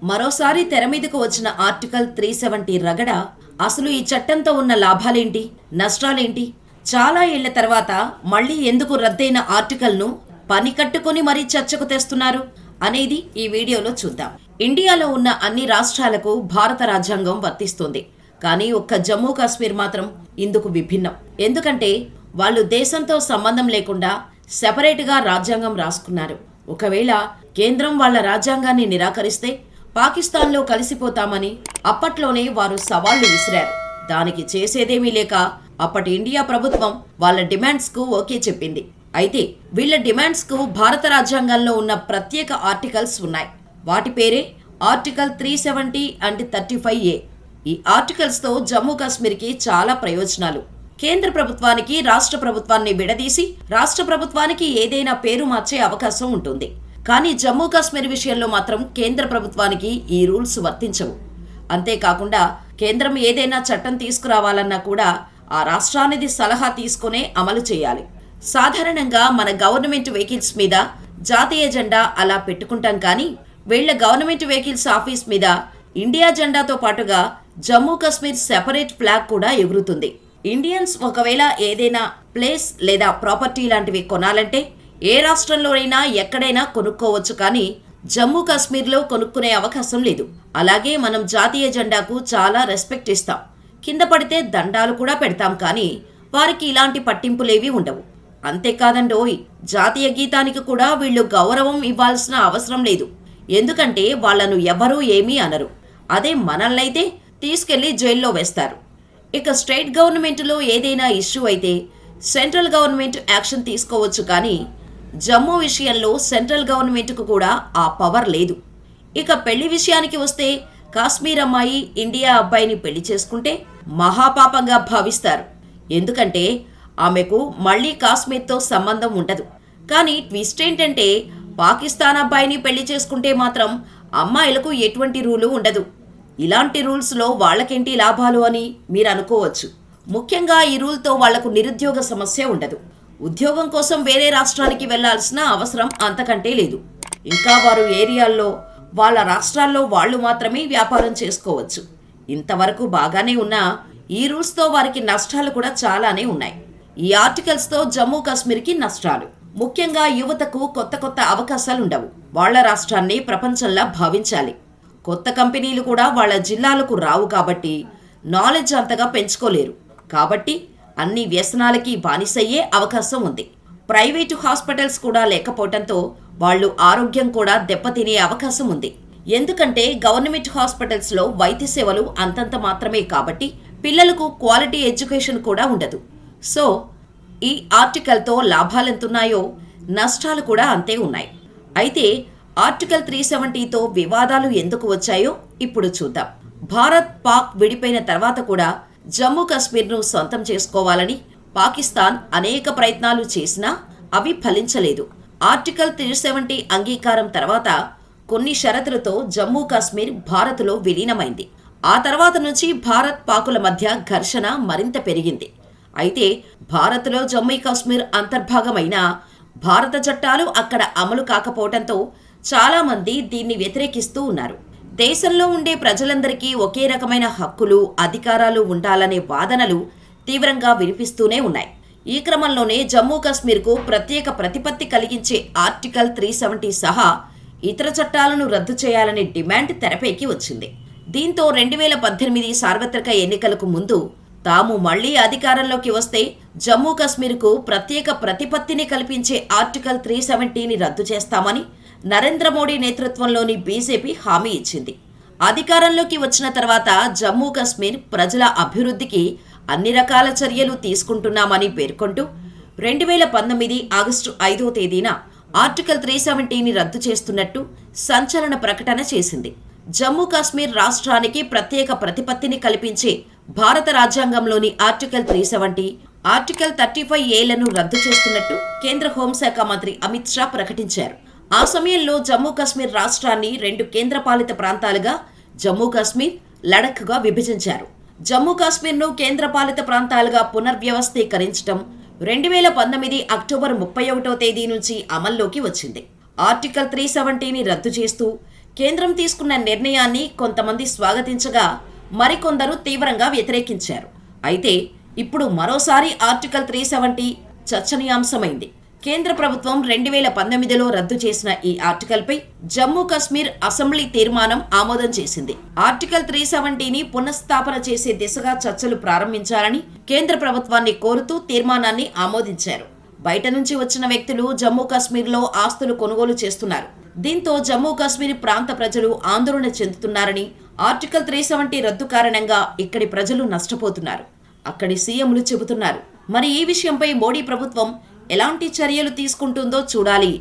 మరోసారి తెర మీదకు వచ్చిన ఆర్టికల్ 370 రగడ. అసలు ఈ చట్టంతో ఉన్న లాభాలేంటి, నష్టాలేంటి, చాలా ఏళ్ల తర్వాత మళ్లీ ఎందుకు రద్దయిన ఆర్టికల్ను పని కట్టుకుని మరీ చర్చకు తెస్తున్నారు అనేది ఈ వీడియోలో చూద్దాం. ఇండియాలో ఉన్న అన్ని రాష్ట్రాలకు భారత రాజ్యాంగం వర్తిస్తుంది. కానీ ఒక్క జమ్మూ కాశ్మీర్ మాత్రం ఇందుకు విభిన్నం. ఎందుకంటే వాళ్ళు దేశంతో సంబంధం లేకుండా సెపరేట్గా రాజ్యాంగం రాసుకున్నారు. ఒకవేళ కేంద్రం వాళ్ళ రాజ్యాంగాన్ని నిరాకరిస్తే పాకిస్తాన్లో కలిసిపోతామని అప్పట్లోనే వారు సవాళ్లు విసిరారు. దానికి చేసేదేమీ లేక అప్పటి ఇండియా ప్రభుత్వం వాళ్ళ డిమాండ్స్కు ఓకే చెప్పింది. అయితే వీళ్ళ డిమాండ్స్కు భారత రాజ్యాంగంలో ఉన్న ప్రత్యేక ఆర్టికల్స్ ఉన్నాయి. వాటి పేరే ఆర్టికల్ 370 అండ్ 35A. ఈ ఆర్టికల్స్తో జమ్మూ కాశ్మీర్కి చాలా ప్రయోజనాలు. కేంద్ర ప్రభుత్వానికి రాష్ట్ర ప్రభుత్వాన్ని విడదీసి రాష్ట్ర ప్రభుత్వానికి ఏదైనా పేరు మార్చే అవకాశం ఉంటుంది. కానీ జమ్మూ కాశ్మీర్ విషయంలో మాత్రం కేంద్ర ప్రభుత్వానికి ఈ రూల్స్ వర్తించవు. అంతేకాకుండా కేంద్రం ఏదైనా చట్టం తీసుకురావాలన్నా కూడా ఆ రాష్ట్రానిది సలహా తీసుకునే అమలు చేయాలి. సాధారణంగా మన గవర్నమెంట్ వెహికల్స్ మీద జాతీయ జెండా అలా పెట్టుకుంటాం. కానీ వీళ్ల గవర్నమెంట్ వెహికల్స్ ఆఫీస్ మీద ఇండియా జెండాతో పాటుగా జమ్మూ కాశ్మీర్ సెపరేట్ ఫ్లాగ్ కూడా ఎగురుతుంది. ఇండియన్స్ ఒకవేళ ఏదైనా ప్లేస్ లేదా ప్రాపర్టీ లాంటివి కొనాలంటే ఏ రాష్ట్రంలోనైనా ఎక్కడైనా కొనుక్కోవచ్చు. కానీ జమ్మూ కాశ్మీర్లో కొనుక్కునే అవకాశం లేదు. అలాగే మనం జాతీయ జెండాకు చాలా రెస్పెక్ట్ ఇస్తాం. కింద పడితే దండాలు కూడా పెడతాం. కానీ వారికి ఇలాంటి పట్టింపులేవి ఉండవు. అంతేకాదండోయ్, జాతీయ గీతానికి కూడా వీళ్ళు గౌరవం ఇవ్వాల్సిన అవసరం లేదు. ఎందుకంటే వాళ్లను ఎవరూ ఏమీ అనరు. అదే మనల్నైతే తీసుకెళ్లి జైల్లో వేస్తారు. ఇక స్టేట్ గవర్నమెంట్లో ఏదైనా ఇష్యూ అయితే సెంట్రల్ గవర్నమెంట్ యాక్షన్ తీసుకోవచ్చు. కానీ జమ్మూ విషయంలో సెంట్రల్ గవర్నమెంట్కు కూడా ఆ పవర్ లేదు. ఇక పెళ్లి విషయానికి వస్తే కాశ్మీర్ అమ్మాయి ఇండియా అబ్బాయిని పెళ్లి చేసుకుంటే మహాపాపంగా భావిస్తారు. ఎందుకంటే ఆమెకు మళ్లీ కాశ్మీర్తో సంబంధం ఉండదు. కానీ ట్విస్ట్ ఏంటంటే పాకిస్తాన్ అబ్బాయిని పెళ్లి చేసుకుంటే మాత్రం అమ్మాయిలకు ఎటువంటి రూలు ఉండదు. ఇలాంటి రూల్స్లో వాళ్ళకేంటి లాభాలు అని మీరు అనుకోవచ్చు. ముఖ్యంగా ఈ రూల్తో వాళ్లకు నిరుద్యోగ సమస్య ఉండదు. ఉద్యోగం కోసం వేరే రాష్ట్రానికి వెళ్లాల్సిన అవసరం అంతకంటే లేదు. ఇంకా వారు ఏరియాల్లో వాళ్ళ రాష్ట్రాల్లో వాళ్ళు మాత్రమే వ్యాపారం చేసుకోవచ్చు. ఇంతవరకు బాగానే ఉన్నా ఈ రూల్స్తో వారికి నష్టాలు కూడా చాలానే ఉన్నాయి. ఈ ఆర్టికల్స్తో జమ్మూ కాశ్మీర్కి నష్టాలు. ముఖ్యంగా యువతకు కొత్త కొత్త అవకాశాలు ఉండవు. వాళ్ల రాష్ట్రాన్ని ప్రపంచంలా భావించాలి. కొత్త కంపెనీలు కూడా వాళ్ళ జిల్లాలకు రావు. కాబట్టి నాలెడ్జ్ అంతగా పెంచుకోలేరు. కాబట్టి అన్ని వ్యసనాలకి బానిసయ్యే అవకాశం ఉంది. ప్రైవేటు హాస్పిటల్స్ కూడా లేకపోవడంతో వాళ్ళు ఆరోగ్యం కూడా దెబ్బతినే అవకాశం ఉంది. ఎందుకంటే గవర్నమెంట్ హాస్పిటల్స్లో వైద్య సేవలు అంతంత మాత్రమే. కాబట్టి పిల్లలకు క్వాలిటీ ఎడ్యుకేషన్ కూడా ఉండదు. సో ఈ ఆర్టికల్తో లాభాలెంతున్నాయో నష్టాలు కూడా అంతే ఉన్నాయి. అయితే ఆర్టికల్ 370తో వివాదాలు ఎందుకు వచ్చాయో ఇప్పుడు చూద్దాం. భారత్ పాక్ విడిపోయిన తర్వాత కూడా జమ్మూ కాశ్మీర్ను సొంతం చేసుకోవాలని పాకిస్తాన్ అనేక ప్రయత్నాలు చేసినా అవి ఫలించలేదు. ఆర్టికల్ 370 అంగీకారం తర్వాత కొన్ని షరతులతో జమ్మూ కాశ్మీర్ భారత్లో విలీనమైంది. ఆ తర్వాత నుంచి భారత్ పాకుల మధ్య ఘర్షణ మరింత పెరిగింది. అయితే భారత్లో జమ్మూ కాశ్మీర్ అంతర్భాగమైన భారత చట్టాలు అక్కడ అమలు కాకపోవడంతో చాలామంది దీన్ని వ్యతిరేకిస్తూ ఉన్నారు. దేశంలో ఉండే ప్రజలందరికీ ఒకే రకమైన హక్కులు, అధికారాలు ఉండాలనే వాదనలు తీవ్రంగా వినిపిస్తూనే ఉన్నాయి. ఈ క్రమంలోనే జమ్మూ కాశ్మీర్కు ప్రత్యేక ప్రతిపత్తి కలిగించే ఆర్టికల్ 370 సహా ఇతర చట్టాలను రద్దు చేయాలనే డిమాండ్ తెరపైకి వచ్చింది. దీంతో 2018 సార్వత్రిక ఎన్నికలకు ముందు తాము మళ్లీ అధికారంలోకి వస్తే జమ్మూ కాశ్మీర్కు ప్రత్యేక ప్రతిపత్తిని కల్పించే ఆర్టికల్ 370ని రద్దు చేస్తామని నరేంద్ర మోడీ నేతృత్వంలోని బీజేపీ హామీ ఇచ్చింది. అధికారంలోకి వచ్చిన తర్వాత జమ్మూ కాశ్మీర్ ప్రజల అభివృద్ధికి అన్ని రకాల చర్యలు తీసుకుంటున్నామని పేర్కొంటూ 2019 ఆగస్టు 5వ తేదీన ఆర్టికల్ 370ని రద్దు చేస్తున్నట్టు సంచలన ప్రకటన చేసింది. జమ్మూ కాశ్మీర్ రాష్ట్రానికి ప్రత్యేక ప్రతిపత్తిని కల్పించే భారత రాజ్యాంగంలోని ఆర్టికల్ 370, ఆర్టికల్ 35Aలను రద్దు చేస్తున్నట్టు కేంద్ర హోంశాఖ మంత్రి అమిత్ షా ప్రకటించారు. ఆ సమయంలో జమ్మూ కాశ్మీర్ రాష్ట్రాన్ని 2 కేంద్రపాలిత ప్రాంతాలుగా జమ్మూ కాశ్మీర్, లడఖ్గా విభజించారు. జమ్మూ కాశ్మీర్ను కేంద్రపాలిత ప్రాంతాలుగా పునర్వ్యవస్థీకరించడం 2019 అక్టోబర్ 31వ తేదీ నుంచి అమల్లోకి వచ్చింది. ఆర్టికల్ 370ని రద్దు చేస్తూ కేంద్రం తీసుకున్న నిర్ణయాన్ని కొంతమంది స్వాగతించగా మరికొందరు తీవ్రంగా వ్యతిరేకించారు. అయితే ఇప్పుడు మరోసారి ఆర్టికల్ 370 చర్చనీయాంశమైంది. కేంద్ర ప్రభుత్వం 2019లో రద్దు చేసిన ఈ ఆర్టికల్పై జమ్మూ కశ్మీర్ అసెంబ్లీ తీర్మానం ఆమోదం చేసింది. ఆర్టికల్ 370ని పునఃస్థాపన చేసే దిశగా చర్చలు ప్రారంభించాలని కేంద్ర ప్రభుత్వాన్ని కోరుతూ తీర్మానాన్ని ఆమోదించారు. బయట నుంచి వచ్చిన వ్యక్తులు జమ్మూ కశ్మీర్లో ఆస్తులు కొనుగోలు చేస్తున్నారు. దీంతో జమ్మూ కశ్మీర్ ప్రాంత ప్రజలు ఆందోళన చెందుతున్నారని, ఆర్టికల్ 370 రద్దు కారణంగా ఇక్కడి ప్రజలు నష్టపోతున్నారు అక్కడి సీఎంలు చెబుతున్నారు. మరి ఈ విషయంపై మోడీ ప్రభుత్వం ఎలాంటి చర్యలు తీసుకుంటుందో చూడాలి.